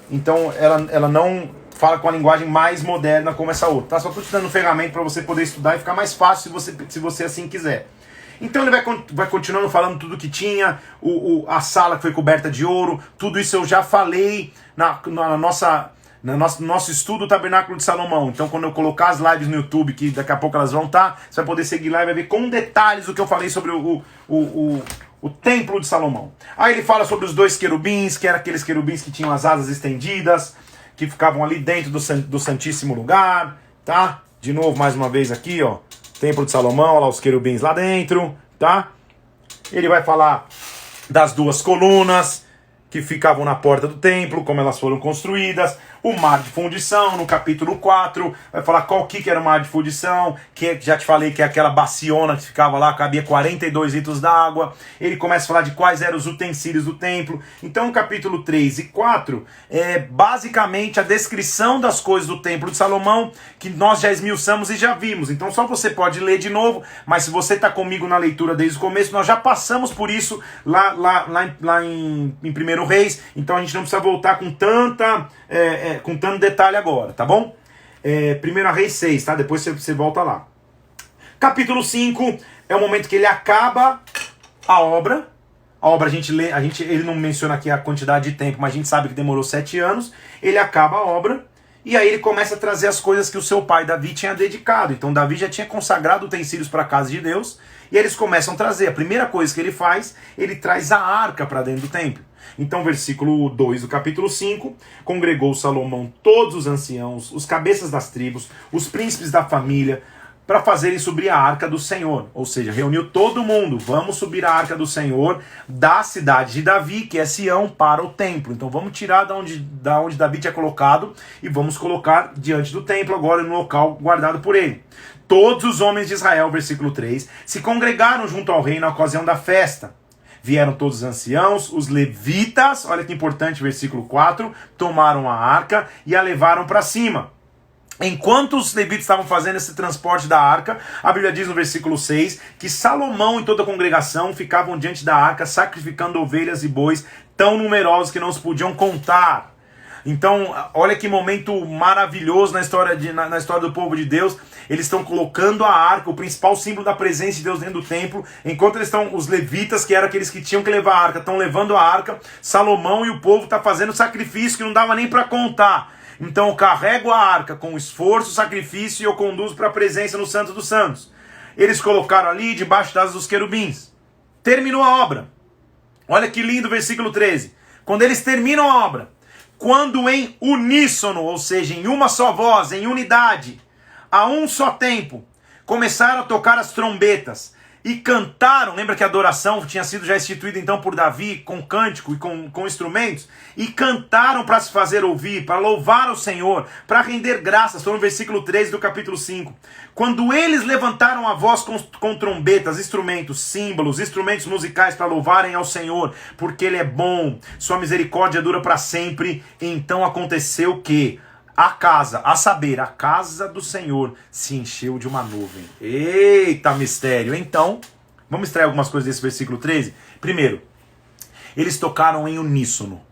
Então ela não fala com a linguagem mais moderna como essa outra, tá? Só estou te dando um ferramenta para você poder estudar e ficar mais fácil se você assim quiser. Então ele vai continuando falando tudo que tinha, a sala que foi coberta de ouro, tudo isso eu já falei no nosso estudo do Tabernáculo de Salomão. Então quando eu colocar as lives no YouTube, que daqui a pouco elas vão estar, você vai poder seguir lá e vai ver com detalhes o que eu falei sobre o templo de Salomão. Aí ele fala sobre os 2 querubins, que eram aqueles querubins que tinham as asas estendidas, que ficavam ali dentro do Santíssimo Lugar, tá? De novo, mais uma vez aqui, ó, Templo de Salomão, olha lá os querubins lá dentro, tá? Ele vai falar das 2 colunas que ficavam na porta do templo, como elas foram construídas, o mar de fundição, no capítulo 4, vai falar qual que era o mar de fundição, que já te falei que é aquela baciona que ficava lá, cabia 42 litros d'água. Ele começa a falar de quais eram os utensílios do templo. Então, capítulo 3 e 4 é basicamente a descrição das coisas do templo de Salomão, que nós já esmiuçamos e já vimos. Então, só você pode ler de novo, mas se você está comigo na leitura desde o começo, nós já passamos por isso lá em 1 Reis, então a gente não precisa voltar com tanto detalhe agora, tá bom? 1 Reis 6, tá? Depois você volta lá. Capítulo 5 é o momento que ele acaba a obra. A obra ele não menciona aqui a quantidade de tempo, mas a gente sabe que demorou 7 anos. Ele acaba a obra e aí ele começa a trazer as coisas que o seu pai Davi tinha dedicado. Então Davi já tinha consagrado utensílios para a casa de Deus e eles começam a trazer. A primeira coisa que ele faz, ele traz a arca para dentro do templo. Então, versículo 2 do capítulo 5, congregou Salomão todos os anciãos, os cabeças das tribos, os príncipes da família, para fazerem subir a arca do Senhor. Ou seja, reuniu todo mundo, vamos subir a arca do Senhor da cidade de Davi, que é Sião, para o templo. Então vamos tirar da onde Davi tinha colocado e vamos colocar diante do templo agora no local guardado por ele. Todos os homens de Israel, versículo 3, se congregaram junto ao rei na ocasião da festa. Vieram todos os anciãos, os levitas, olha que importante, versículo 4, tomaram a arca e a levaram para cima. Enquanto os levitas estavam fazendo esse transporte da arca, a Bíblia diz no versículo 6 que Salomão e toda a congregação ficavam diante da arca sacrificando ovelhas e bois tão numerosos que não se podiam contar. Então, olha que momento maravilhoso na história do povo de Deus. Eles estão colocando a arca, o principal símbolo da presença de Deus dentro do templo, enquanto eles estão, os levitas, que eram aqueles que tinham que levar a arca, estão levando a arca. Salomão e o povo estão fazendo sacrifício que não dava nem para contar. Então eu carrego a arca com esforço, sacrifício e eu conduzo para a presença no Santo dos Santos. Eles colocaram ali debaixo das asas dos querubins. Terminou a obra. Olha que lindo o versículo 13. Quando eles terminam a obra, quando em uníssono, ou seja, em uma só voz, em unidade, a um só tempo, começaram a tocar as trombetas e cantaram. Lembra que a adoração tinha sido já instituída então por Davi com cântico e com instrumentos? E cantaram para se fazer ouvir, para louvar o Senhor, para render graças. Estou no versículo 13 do capítulo 5. Quando eles levantaram a voz com trombetas, instrumentos, símbolos, instrumentos musicais para louvarem ao Senhor, porque Ele é bom, sua misericórdia dura para sempre, então aconteceu que a casa, a saber, a casa do Senhor se encheu de uma nuvem. Eita mistério! Então, vamos extrair algumas coisas desse versículo 13? Primeiro, eles tocaram em uníssono.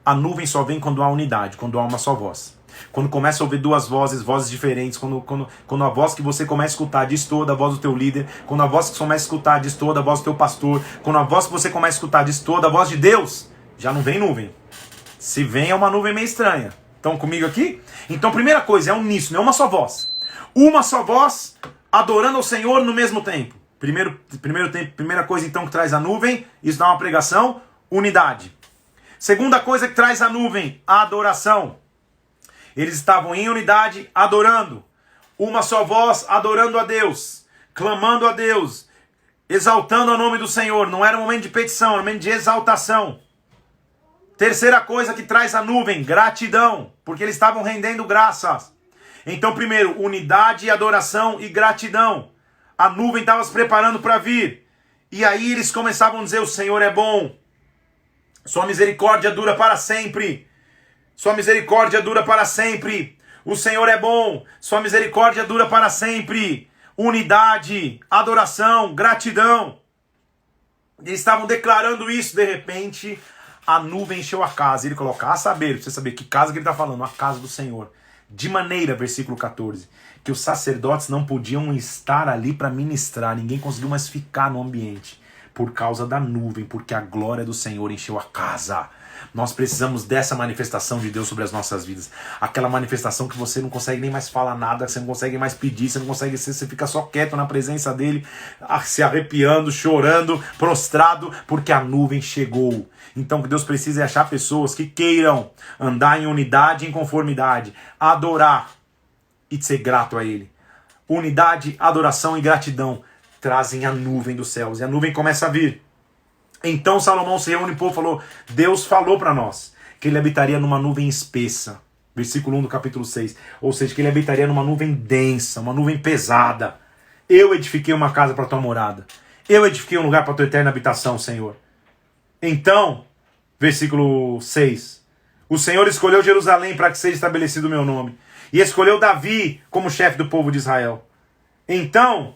A nuvem só vem quando há unidade, quando há uma só voz. Quando começa a ouvir duas vozes diferentes, quando a voz que você começa a escutar diz toda a voz do teu líder, quando a voz que você começa a escutar diz toda a voz do teu pastor, quando a voz que você começa a escutar diz toda a voz de Deus, já não vem nuvem. Se vem é uma nuvem meio estranha. Estão comigo aqui? Então, primeira coisa, é uníssono, é uma só voz. Uma só voz, adorando ao Senhor no mesmo tempo. Primeira coisa, então, que traz a nuvem, isso dá uma pregação, unidade. Segunda coisa que traz a nuvem, a adoração. Eles estavam em unidade, adorando. Uma só voz, adorando a Deus, clamando a Deus, exaltando o nome do Senhor. Não era um momento de petição, era um momento de exaltação. Terceira coisa que traz a nuvem, gratidão, porque eles estavam rendendo graças. Então, primeiro, unidade, adoração e gratidão. A nuvem estava se preparando para vir. E aí eles começavam a dizer, o Senhor é bom. Sua misericórdia dura para sempre. Sua misericórdia dura para sempre. O Senhor é bom. Sua misericórdia dura para sempre. Unidade, adoração, gratidão. Eles estavam declarando isso, de repente a nuvem encheu a casa. Ele coloca, a saber, pra você saber que casa que ele está falando, a casa do Senhor. De maneira, versículo 14, que os sacerdotes não podiam estar ali para ministrar, ninguém conseguiu mais ficar no ambiente, por causa da nuvem, porque a glória do Senhor encheu a casa. Nós precisamos dessa manifestação de Deus sobre as nossas vidas. Aquela manifestação que você não consegue nem mais falar nada, você não consegue mais pedir, você não consegue, você fica só quieto na presença dele, se arrepiando, chorando, prostrado, porque a nuvem chegou. Então o que Deus precisa é achar pessoas que queiram andar em unidade e em conformidade, adorar e ser grato a Ele. Unidade, adoração e gratidão trazem a nuvem dos céus, e a nuvem começa a vir. Então Salomão se reúne e o povo falou, Deus falou para nós que ele habitaria numa nuvem espessa. Versículo 1 do capítulo 6. Ou seja, que ele habitaria numa nuvem densa, uma nuvem pesada. Eu edifiquei uma casa para tua morada. Eu edifiquei um lugar para tua eterna habitação, Senhor. Então, versículo 6. O Senhor escolheu Jerusalém para que seja estabelecido o meu nome. E escolheu Davi como chefe do povo de Israel. Então,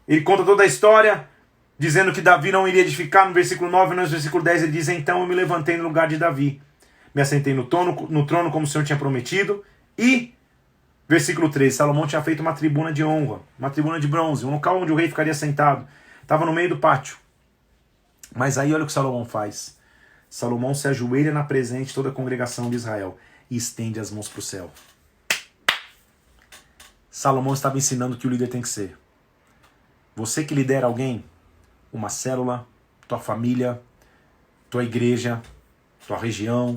ele conta toda a história, dizendo que Davi não iria edificar. No versículo 9, no versículo 10, ele diz, então eu me levantei no lugar de Davi. Me assentei no trono como o Senhor tinha prometido. E, versículo 13, Salomão tinha feito uma tribuna de honra, uma tribuna de bronze, um local onde o rei ficaria sentado. Estava no meio do pátio. Mas aí olha o que Salomão faz. Salomão se ajoelha na presença de toda a congregação de Israel e estende as mãos para o céu. Salomão estava ensinando o que o líder tem que ser. Você que lidera alguém, uma célula, tua família, tua igreja, tua região,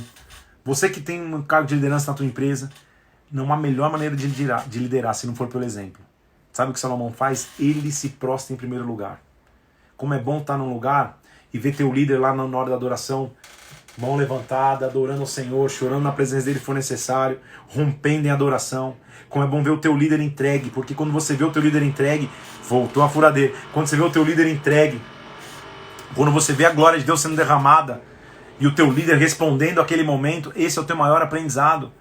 você que tem um cargo de liderança na tua empresa, não há melhor maneira de liderar se não for pelo exemplo. Sabe o que Salomão faz? Ele se prostra em primeiro lugar. Como é bom estar num lugar e ver teu líder lá na hora da adoração, mão levantada, adorando ao Senhor, chorando na presença dele se for necessário, rompendo em adoração. Como é bom ver o teu líder entregue, porque quando você vê o teu líder entregue, voltou a furadeira, quando você vê o teu líder entregue, quando você vê a glória de Deus sendo derramada, e o teu líder respondendo àquele momento, esse é o teu maior aprendizado.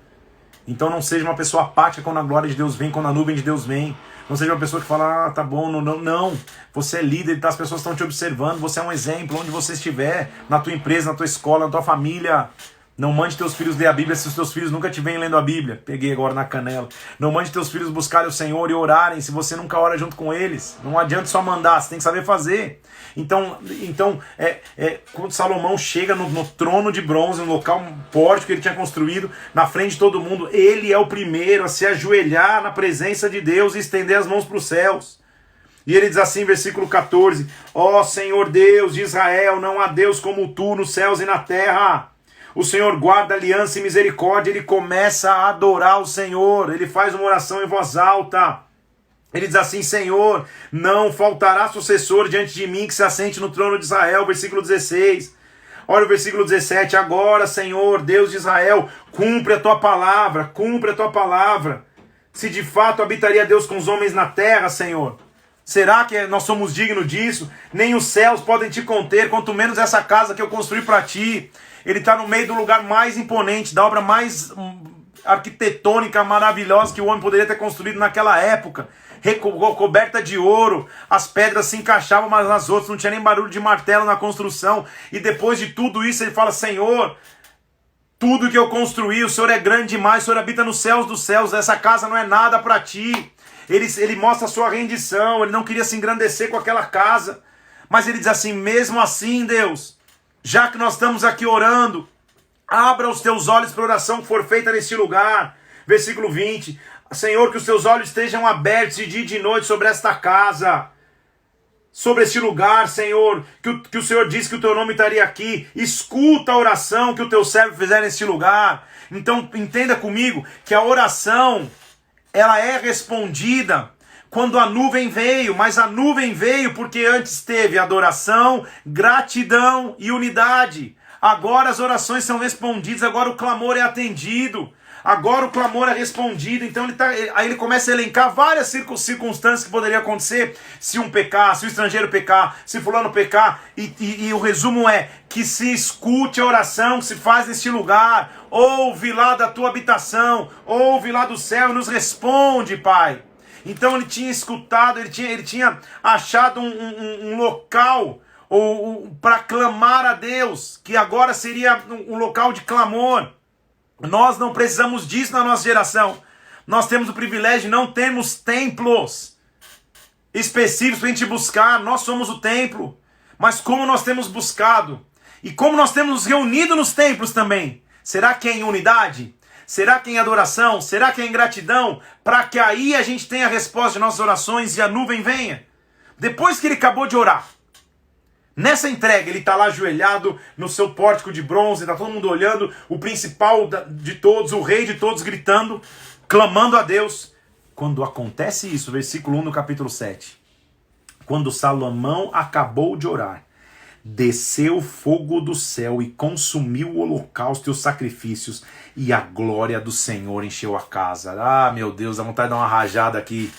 Então não seja uma pessoa apática quando a glória de Deus vem, quando a nuvem de Deus vem. Não seja uma pessoa que fala, tá bom, não. Você é líder, tá? As pessoas estão te observando, você é um exemplo, onde você estiver, na tua empresa, na tua escola, na tua família. Não mande teus filhos ler a Bíblia se os teus filhos nunca te vêm lendo a Bíblia. Peguei agora na canela. Não mande teus filhos buscarem o Senhor e orarem se você nunca ora junto com eles. Não adianta só mandar, você tem que saber fazer. Então quando Salomão chega no trono de bronze, no local, um pórtico que ele tinha construído, na frente de todo mundo, ele é o primeiro a se ajoelhar na presença de Deus e estender as mãos para os céus. E ele diz assim, versículo 14, ó Senhor Deus de Israel, não há Deus como tu nos céus e na terra. O Senhor guarda aliança e misericórdia, ele começa a adorar o Senhor, ele faz uma oração em voz alta. Ele diz assim, Senhor, não faltará sucessor diante de mim que se assente no trono de Israel, versículo 16. Olha o versículo 17, agora, Senhor, Deus de Israel, cumpre a tua palavra, cumpre a tua palavra. Se de fato habitaria Deus com os homens na terra, Senhor, será que nós somos dignos disso? Nem os céus podem te conter, quanto menos essa casa que eu construí para ti. Ele está no meio do lugar mais imponente, da obra mais arquitetônica, maravilhosa que o homem poderia ter construído naquela época. Coberta de ouro, as pedras se encaixavam umas nas outras, não tinha nem barulho de martelo na construção. E depois de tudo isso ele fala, Senhor, tudo que eu construí, o Senhor é grande demais, o Senhor habita nos céus dos céus, essa casa não é nada para ti. Ele mostra a sua rendição, ele não queria se engrandecer com aquela casa. Mas ele diz assim, mesmo assim, Deus, já que nós estamos aqui orando, abra os teus olhos para a oração que for feita neste lugar. Versículo 20. Senhor, que os teus olhos estejam abertos de dia e de noite sobre esta casa, sobre este lugar, Senhor, que o Senhor disse que o teu nome estaria aqui. Escuta a oração que o teu servo fizer neste lugar. Então entenda comigo que a oração, ela é respondida quando a nuvem veio, mas a nuvem veio porque antes teve adoração, gratidão e unidade. Agora as orações são respondidas, agora o clamor é atendido, agora o clamor é respondido. Então aí ele começa a elencar várias circunstâncias que poderiam acontecer se um pecar, se o estrangeiro pecar, se fulano pecar, e o resumo é que se escute a oração que se faz neste lugar, ouve lá da tua habitação, ouve lá do céu e nos responde, Pai. Então ele tinha escutado, ele tinha achado um local para clamar a Deus, que agora seria um local de clamor. Nós não precisamos disso na nossa geração. Nós temos o privilégio de não termos templos específicos para a gente buscar. Nós somos o templo. Mas como nós temos buscado? E como nós temos nos reunido nos templos também? Será que é em unidade? Será que é em adoração? Será que é em gratidão? Para que aí a gente tenha a resposta de nossas orações e a nuvem venha. Depois que ele acabou de orar, nessa entrega, ele está lá ajoelhado no seu pórtico de bronze, está todo mundo olhando, o principal de todos, o rei de todos, gritando, clamando a Deus. Quando acontece isso, versículo 1 do capítulo 7, quando Salomão acabou de orar, desceu fogo do céu e consumiu o holocausto e os sacrifícios, e a glória do Senhor encheu a casa. Ah, meu Deus, dá vontade de dar uma rajada aqui.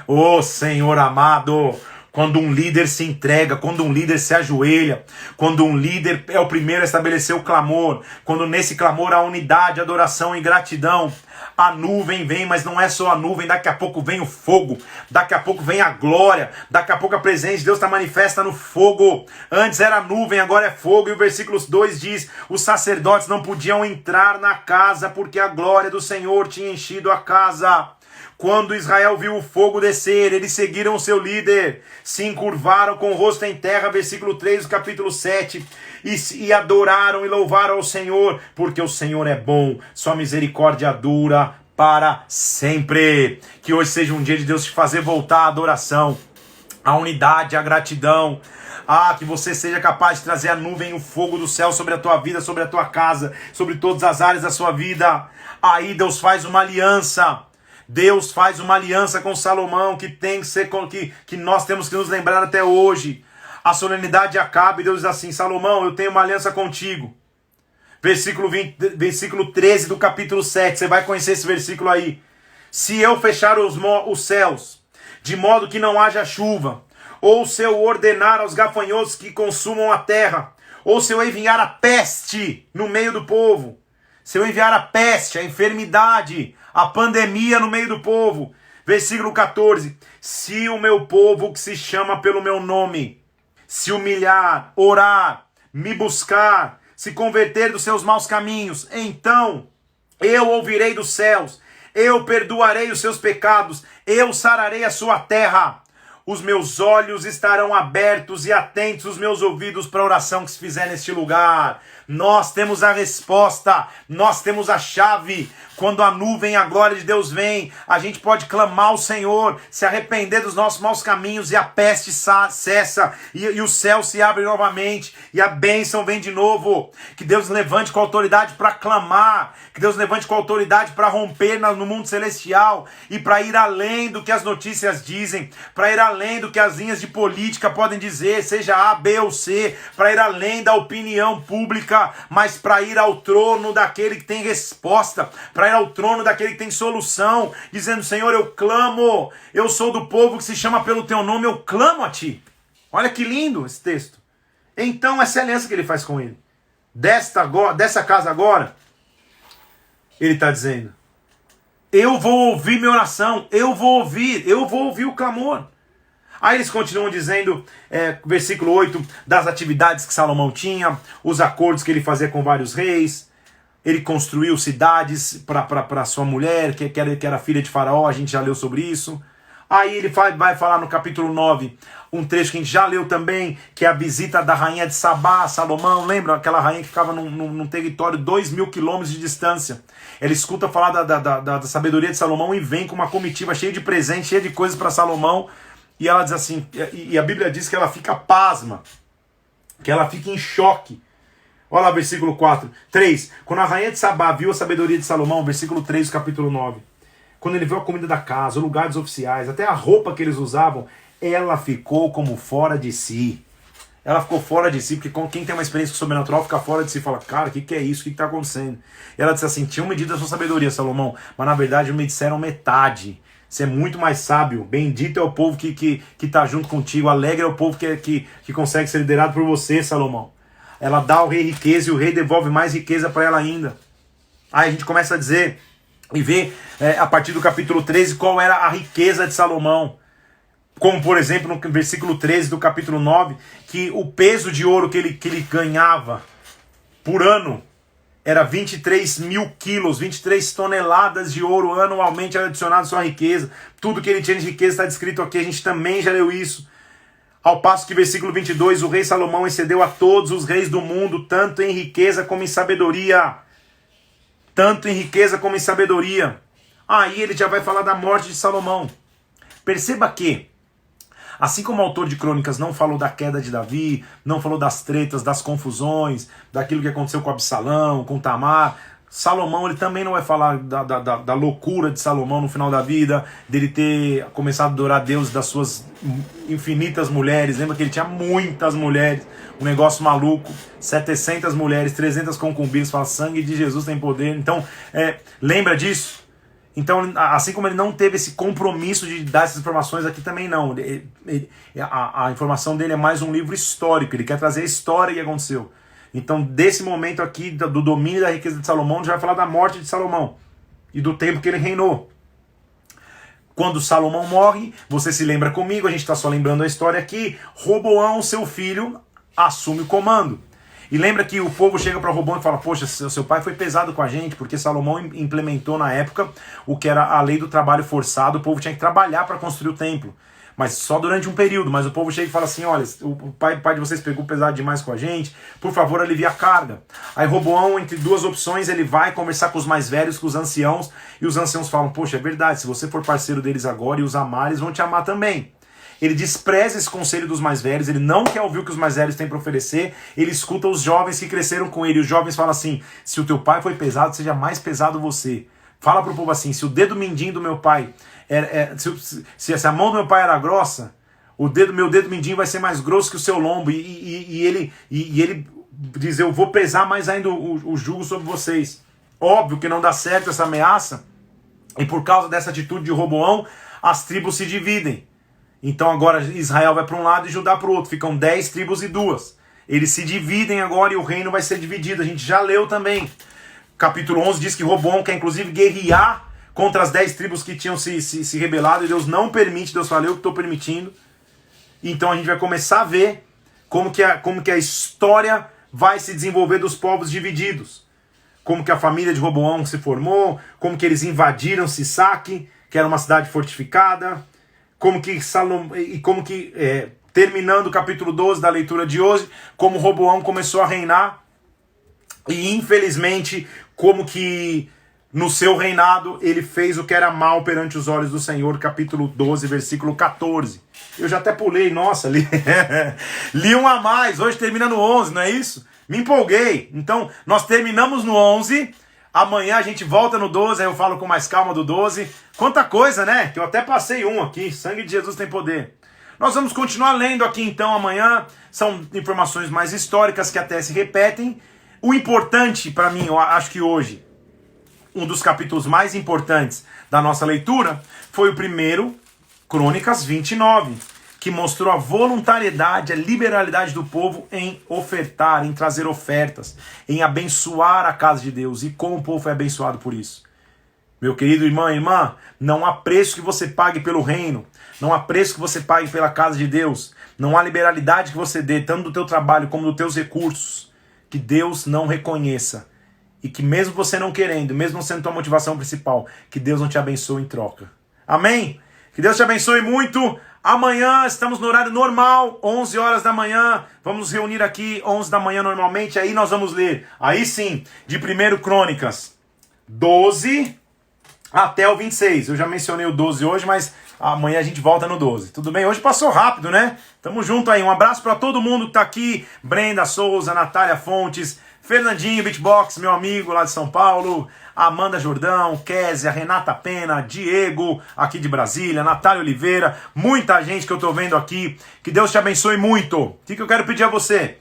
Ô Senhor amado, quando um líder se entrega, quando um líder se ajoelha, quando um líder é o primeiro a estabelecer o clamor, quando nesse clamor há unidade, adoração e gratidão, a nuvem vem, mas não é só a nuvem, daqui a pouco vem o fogo, daqui a pouco vem a glória, daqui a pouco a presença de Deus está manifesta no fogo. Antes era nuvem, agora é fogo, e o versículo 2 diz, os sacerdotes não podiam entrar na casa, porque a glória do Senhor tinha enchido a casa. Quando Israel viu o fogo descer, eles seguiram o seu líder, se encurvaram com o rosto em terra, versículo 3 do capítulo 7, e adoraram e louvaram ao Senhor, porque o Senhor é bom, sua misericórdia dura para sempre. Que hoje seja um dia de Deus te fazer voltar à adoração, à unidade, à gratidão. Que você seja capaz de trazer a nuvem e o fogo do céu sobre a tua vida, sobre a tua casa, sobre todas as áreas da sua vida. Aí Deus faz uma aliança. Deus faz uma aliança com Salomão que tem que ser que nós temos que nos lembrar até hoje. A solenidade acaba e Deus diz assim, Salomão, eu tenho uma aliança contigo. Versículo 13 do capítulo 7, você vai conhecer esse versículo aí. Se eu fechar os céus, de modo que não haja chuva, ou se eu ordenar aos gafanhotos que consumam a terra, ou se eu enviar a peste no meio do povo, se eu enviar a peste, a enfermidade, a pandemia no meio do povo. Versículo 14, se o meu povo que se chama pelo meu nome, se humilhar, orar, me buscar, se converter dos seus maus caminhos, então eu ouvirei dos céus, eu perdoarei os seus pecados, eu sararei a sua terra. Os meus olhos estarão abertos e atentos os meus ouvidos para a oração que se fizer neste lugar. Nós temos a resposta, nós temos a chave. Quando a nuvem, a glória de Deus vem, a gente pode clamar ao Senhor, se arrepender dos nossos maus caminhos e a peste cessa e o céu se abre novamente e a bênção vem de novo. Que Deus levante com autoridade para clamar, que Deus levante com autoridade para romper no mundo celestial e para ir além do que as notícias dizem, para ir além do que as linhas de política podem dizer, seja A, B ou C, para ir além da opinião pública, mas para ir ao trono daquele que tem resposta, para ir ao trono daquele que tem solução, dizendo: Senhor, eu clamo, eu sou do povo que se chama pelo teu nome, eu clamo a ti. Olha que lindo esse texto. Então essa é a aliança que ele faz com ele. Dessa casa agora, ele está dizendo: eu vou ouvir minha oração, eu vou ouvir o clamor. Aí eles continuam dizendo, versículo 8, das atividades que Salomão tinha, os acordos que ele fazia com vários reis. Ele construiu cidades para sua mulher, que era filha de Faraó, a gente já leu sobre isso. Aí ele vai falar no capítulo 9, um trecho que a gente já leu também, que é a visita da rainha de Sabá, Salomão. Lembra aquela rainha que ficava num território 2.000 quilômetros de distância? Ela escuta falar da sabedoria de Salomão e vem com uma comitiva cheia de presentes, cheia de coisas para Salomão. E ela diz assim, e a Bíblia diz que ela fica pasma, que ela fica em choque. Olha lá, versículo 3. Quando a rainha de Sabá viu a sabedoria de Salomão, versículo 3 do capítulo 9. Quando ele viu a comida da casa, o lugar dos oficiais, até a roupa que eles usavam, ela ficou como fora de si. Ela ficou fora de si, porque quem tem uma experiência sobrenatural fica fora de si e fala: cara, o que é isso? O que está acontecendo? E ela disse assim: tinham medido a sua sabedoria, Salomão, mas na verdade me disseram metade. Você é muito mais sábio. Bendito é o povo que está junto contigo. Alegre é o povo que consegue ser liderado por você, Salomão. Ela dá ao rei riqueza e o rei devolve mais riqueza para ela ainda. Aí a gente começa a dizer e ver a partir do capítulo 13 qual era a riqueza de Salomão. Como, por exemplo, no versículo 13 do capítulo 9, que o peso de ouro que ele ganhava por ano era 23.000 quilos, 23 toneladas de ouro anualmente adicionado à sua riqueza. Tudo que ele tinha de riqueza está descrito aqui, a gente também já leu isso. Ao passo que, versículo 22, o rei Salomão excedeu a todos os reis do mundo, tanto em riqueza como em sabedoria. Tanto em riqueza como em sabedoria. Aí ele já vai falar da morte de Salomão. Perceba que, assim como o autor de Crônicas não falou da queda de Davi, não falou das tretas, das confusões, daquilo que aconteceu com Absalão, com Tamar, Salomão ele também não vai falar da loucura de Salomão no final da vida, dele ter começado a adorar Deus das suas infinitas mulheres. Lembra que ele tinha muitas mulheres, um negócio maluco, 700 mulheres, 300 concubinas, fala: sangue de Jesus tem poder. Então, lembra disso? Então, assim como ele não teve esse compromisso de dar essas informações, aqui também não. A informação dele é mais um livro histórico, ele quer trazer a história que aconteceu. Então, desse momento aqui, do domínio da riqueza de Salomão, a gente vai falar da morte de Salomão e do tempo que ele reinou. Quando Salomão morre, você se lembra comigo, a gente está só lembrando a história aqui, Roboão, seu filho, assume o comando. E lembra que o povo chega para Roboão e fala: poxa, seu pai foi pesado com a gente, porque Salomão implementou na época o que era a lei do trabalho forçado, o povo tinha que trabalhar para construir o templo. Mas só durante um período, mas o povo chega e fala assim: olha, o pai de vocês pegou pesado demais com a gente, por favor alivia a carga. Aí Roboão, entre duas opções, ele vai conversar com os mais velhos, com os anciãos, e os anciãos falam: poxa, é verdade, se você for parceiro deles agora e os amar, eles vão te amar também. Ele despreza esse conselho dos mais velhos, ele não quer ouvir o que os mais velhos têm para oferecer, ele escuta os jovens que cresceram com ele, e os jovens falam assim: se o teu pai foi pesado, seja mais pesado você. Fala pro povo assim: se o dedo mindinho do meu pai, se a mão do meu pai era grossa, meu dedo mindinho vai ser mais grosso que o seu lombo. E ele diz: eu vou pesar mais ainda o jugo sobre vocês. Óbvio que não dá certo essa ameaça, e por causa dessa atitude de Roboão, as tribos se dividem. Então agora Israel vai para um lado e Judá para o outro, ficam 10 tribos e 2. Eles se dividem agora e o reino vai ser dividido, a gente já leu também. Capítulo 11 diz que Roboão quer inclusive guerrear contra as 10 tribos que tinham se rebelado, e Deus não permite, Deus fala, eu que estou permitindo. Então a gente vai começar a ver como que a história vai se desenvolver dos povos divididos. Como que a família de Roboão se formou, como que eles invadiram Sisaque, que era uma cidade fortificada, terminando o capítulo 12 da leitura de hoje, como Roboão começou a reinar, e infelizmente, como que no seu reinado ele fez o que era mal perante os olhos do Senhor, capítulo 12, versículo 14. Eu já até pulei, nossa, li um a mais, hoje termina no 11, não é isso? Me empolguei. Então, nós terminamos no 11, amanhã a gente volta no 12, aí eu falo com mais calma do 12. Quanta coisa, né? Que eu até passei um aqui, sangue de Jesus tem poder. Nós vamos continuar lendo aqui então amanhã, são informações mais históricas que até se repetem. O importante para mim, eu acho que hoje, um dos capítulos mais importantes da nossa leitura foi o primeiro, Crônicas 29, que mostrou a voluntariedade, a liberalidade do povo em ofertar, em trazer ofertas, em abençoar a casa de Deus, e como o povo foi abençoado por isso. Meu querido irmão e irmã, não há preço que você pague pelo reino, não há preço que você pague pela casa de Deus, não há liberalidade que você dê, tanto do teu trabalho como dos teus recursos, que Deus não reconheça. E que mesmo você não querendo, mesmo não sendo tua motivação principal, que Deus não te abençoe em troca. Amém? Que Deus te abençoe muito. Amanhã estamos no horário normal, 11 horas da manhã. Vamos nos reunir aqui 11 da manhã normalmente. Aí nós vamos ler, aí sim, de 1 Crônicas 12 até o 26. Eu já mencionei o 12 hoje, mas amanhã a gente volta no 12. Tudo bem? Hoje passou rápido, né? Tamo junto aí. Um abraço para todo mundo que tá aqui. Brenda Souza, Natália Fontes, Fernandinho Beatbox, meu amigo lá de São Paulo, Amanda Jordão, Kézia, Renata Pena, Diego, aqui de Brasília, Natália Oliveira, muita gente que eu tô vendo aqui. Que Deus te abençoe muito. O que eu quero pedir a você?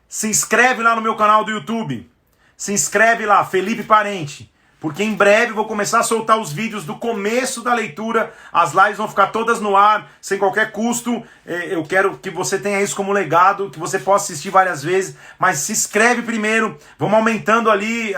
Se inscreve lá no meu canal do YouTube. Se inscreve lá, Felipe Parente. Porque em breve eu vou começar a soltar os vídeos do começo da leitura. As lives vão ficar todas no ar, sem qualquer custo. Eu quero que você tenha isso como legado, que você possa assistir várias vezes. Mas se inscreve primeiro. Vamos aumentando ali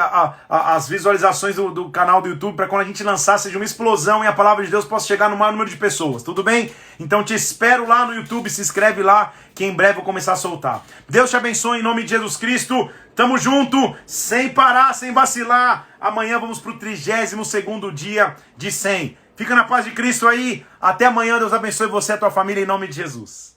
as visualizações do canal do YouTube, para quando a gente lançar, seja uma explosão e a palavra de Deus possa chegar no maior número de pessoas. Tudo bem? Então te espero lá no YouTube, se inscreve lá, que em breve eu vou começar a soltar. Deus te abençoe em nome de Jesus Cristo. Tamo junto, sem parar, sem vacilar. Amanhã vamos pro 32º dia de 100. Fica na paz de Cristo aí. Até amanhã, Deus abençoe você e a tua família em nome de Jesus.